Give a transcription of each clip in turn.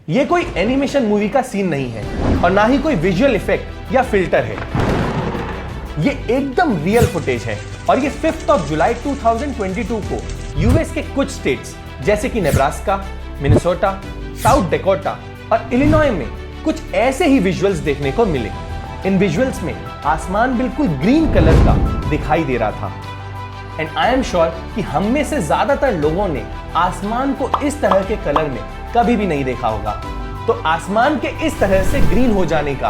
ये कोई animation movie का सीन नहीं है और ना ही कोई विजुअल इफेक्ट या फिल्टर है। ये एकदम रियल फुटेज है और ये 5 जुलाई 2022 को यूएस के कुछ स्टेट्स जैसे कि नेब्रास्का, मिनेसोटा, साउथ डेकोटा और इलिनॉय में कुछ ऐसे ही विजुअल्स देखने को मिले। इन विजुअल्स में आसमान बिल्कुल ग्रीन कलर का दिखाई दे रहा था एंड आई एम श्योर कि हम में से ज्यादातर लोगों ने आसमान को इस तरह के कलर में कभी भी नहीं देखा होगा। तो आसमान के इस तरह से ग्रीन हो जाने का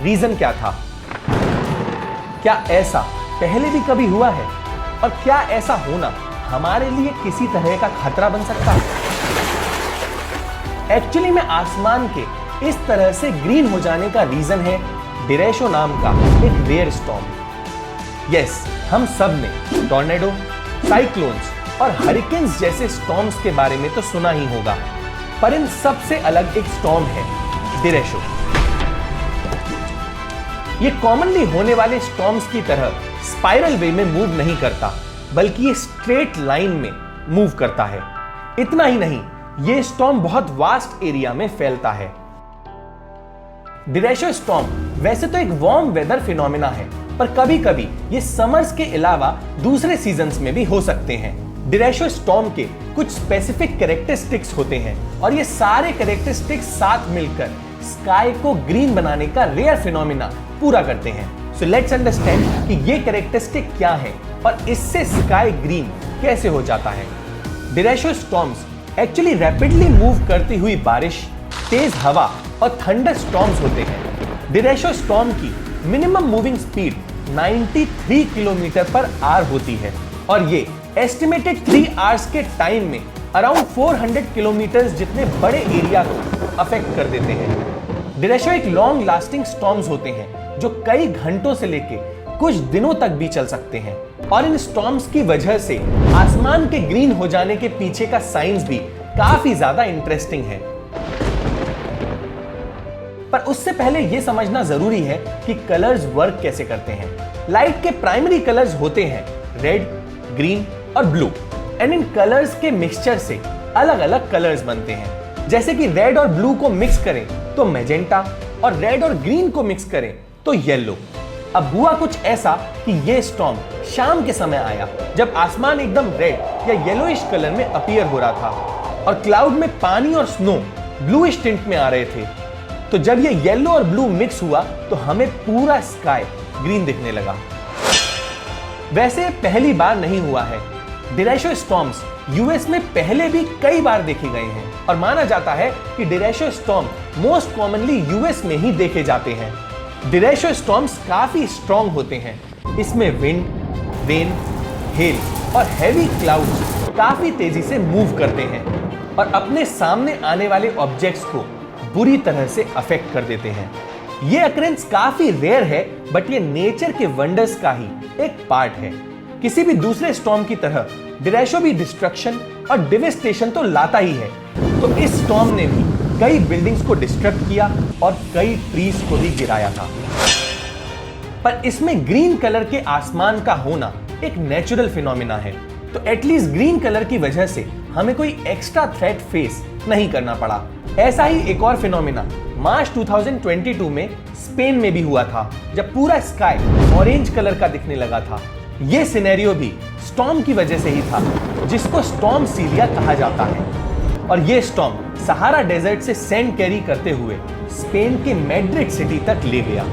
रीजन क्या था? क्या ऐसा पहले भी कभी हुआ है और क्या ऐसा होना हमारे लिए किसी तरह का खतरा बन सकता है? एक्चुअली में आसमान के इस तरह से ग्रीन हो जाने का रीजन है डिरेशो नाम का एक रेयर स्टॉर्म। यस, हम सब ने टॉर्नेडो, साइक्लोन्स और हरिकेन्स जैसे स्टॉर्म्स के बारे में तो सुना ही होगा, पर इन सबसे अलग एक स्टॉर्म है डिरेशो। ये कॉमनली होने वाले स्टॉर्म्स की तरह स्पाइरल वे में मूव नहीं करता, बल्कि ये स्ट्रेट लाइन में मूव करता है। इतना ही नहीं, ये स्टॉर्म बहुत वास्ट एरिया में फैलता है। डिरेशो स्टॉर्म वैसे तो एक वार्म वेदर फिनोमेना है, पर कभी कभी ये समर्स के अलावा दूसरे सीजन्स में भी हो सकते हैं। डिरेशो स्टॉर्म के कुछ स्पेसिफिक कैरेक्टरिस्टिक्स होते हैं और ये सारे कैरेक्टरिस्टिक्स साथ मिलकर स्काई को ग्रीन बनाने का रेयर फिनोमेना पूरा करते हैं। सो लेट्स अंडरस्टैंड कि ये कैरेक्टरिस्टिक क्या है और इससे स्काई ग्रीन कैसे हो जाता है। डिरेशो स्टॉर्म्स एक्चुअली रैपिडली मूव करती हुई बारिश, तेज हवा और थंडर स्टॉर्म्स होते हैं। डिरेशो स्टॉर्म की minimum moving speed 93 kilometre per hour होती है और ये एस्टिमेटेड 3 आवर्स के टाइम में अराउंड 400 किलोमीटर जितने बड़े एरिया को अफेक्ट कर देते हैं। डिरेशो एक लॉन्ग लास्टिंग स्टॉर्म्स होते हैं जो कई घंटों से लेके कुछ दिनों तक भी चल सकते हैं और इन स्टॉर्म्स की वजह से आसमान के ग्रीन हो जाने के पीछे का साइंस भी काफी ज्यादा इंटरेस्टिंग है। पर उससे पहले यह समझना जरूरी है कि कलर्स वर्क कैसे करते हैं। लाइट के प्राइमरी कलर्स होते हैं रेड, ग्रीन और ब्लू एंड इन कलर्स के मिक्सचर से अलग अलग कलर्स बनते हैं। जैसे कि रेड और ब्लू को मिक्स करें तो मैजेंटा और रेड और ग्रीन को मिक्स करें तो येलो। अब हुआ कुछ ऐसा कि ये स्टॉर्म शाम के समय आया जब आसमान एकदम रेड या येलोइश कलर में अपीयर हो रहा था और क्लाउड में पानी और स्नो ब्लूइश टिंट में आ रहे थे। तो जब ये येलो और ब्लू मिक्स हुआ तो हमें पूरा स्काई ग्रीन दिखने लगा। वैसे पहली बार नहीं हुआ है। डिरेशो स्टॉर्म्स यूएस में पहले भी कई बार देखे गए हैं और माना जाता है कि डिरेशो स्टॉर्म मोस्ट कॉमनली यूएस में ही देखे जाते हैं। डिरेशो स्टॉर्म्स काफी स्ट्रॉन्ग होते हैं। इसमें विंड, रेन, हेल और हैवी क्लाउड्स काफी तेजी से मूव करते हैं और अपने सामने आने वाले ऑब्जेक्ट्स को बुरी तरह से अफेक्ट कर देते हैं। ये अकरेंस काफी रेयर है, बट ये नेचर के वंडर्स का ही एक पार्ट है। किसी भी दूसरे स्टॉर्म की तरह डिरेशो भी डिस्ट्रक्शन और डिवेस्टेशन तो लाता ही है। तो इस स्टॉर्म ने भी कई बिल्डिंग्स को डिस्ट्रक्ट किया और कई ट्रीज को भी गिराया था। पर इसमें ग्रीन कलर के आसमान का होना एक नेचुरल फिनोमेना है, तो एटलीस्ट ग्रीन कलर की वजह से हमें कोई एक्स्ट्रा थ्रेट फेस नहीं करना पड़ा। ऐसा ही एक और फिनोमेना मार्च 2022 में स्पेन में भी हुआ था, जब पूरा स्काई ऑरेंज कलर का दिखने लगा था। यह सिनेरियो भी स्टॉर्म की वजह से ही था, जिसको स्टॉर्म सीलिया कहा जाता है। और यह स्टॉर्म सहारा डेजर्ट से सैंड कैरी करते हुए स्पेन के मैड्रिड सिटी तक ले गया।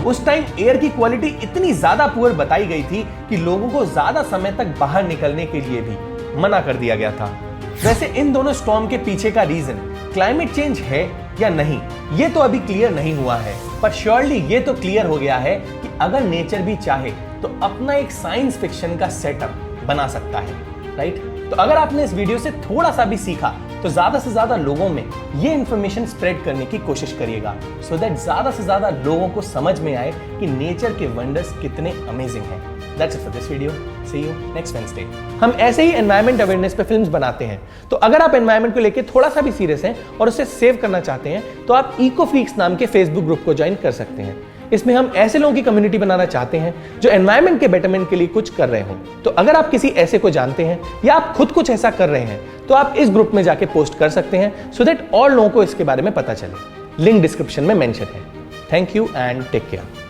उस टाइम एयर की क्वालिटी इतनी ज्यादा पुअर बताई गई थी कि लोगों को ज्यादा समय तक बाहर निकलने के लिए भी मना कर दिया गया था। वैसे इन दोनों स्टॉर्म के पीछे का रीजन क्लाइमेट चेंज है या नहीं, ये तो अभी क्लियर नहीं हुआ है, पर श्योरली ये तो क्लियर हो गया है कि अगर नेचर भी चाहे तो अपना एक साइंस फिक्शन का सेटअप बना सकता है, राइट? तो अगर आपने इस वीडियो से थोड़ा सा भी सीखा तो ज्यादा से ज्यादा लोगों में ये इंफॉर्मेशन स्प्रेड करने की कोशिश करिएगा, सो दैट ज्यादा से ज्यादा लोगों को समझ में आए कि नेचर के वंडर्स कितने अमेजिंग हैं। That's it for this video. See you next Wednesday. हम ऐसे ही एनवायरमेंट अवेयरनेस पे फिल्म्स बनाते हैं, तो अगर आप एनवायरमेंट को लेके थोड़ा सा भी सीरियस हैं और उसे सेव करना चाहते हैं तो आप इको फ्रीक्स नाम के फेसबुक ग्रुप को ज्वाइन कर सकते हैं। इसमें हम ऐसे लोगों की कम्युनिटी बनाना चाहते हैं जो एनवायरनमेंट के बेटरमेंट के लिए कुछ कर रहे हो। तो अगर आप किसी ऐसे को जानते हैं या आप खुद कुछ ऐसा कर रहे हैं तो आप इस ग्रुप में जाके पोस्ट कर सकते हैं सो दैट और लोगों को इसके बारे में पता चले। लिंक डिस्क्रिप्शन में मेंशन है। Thank you and take care.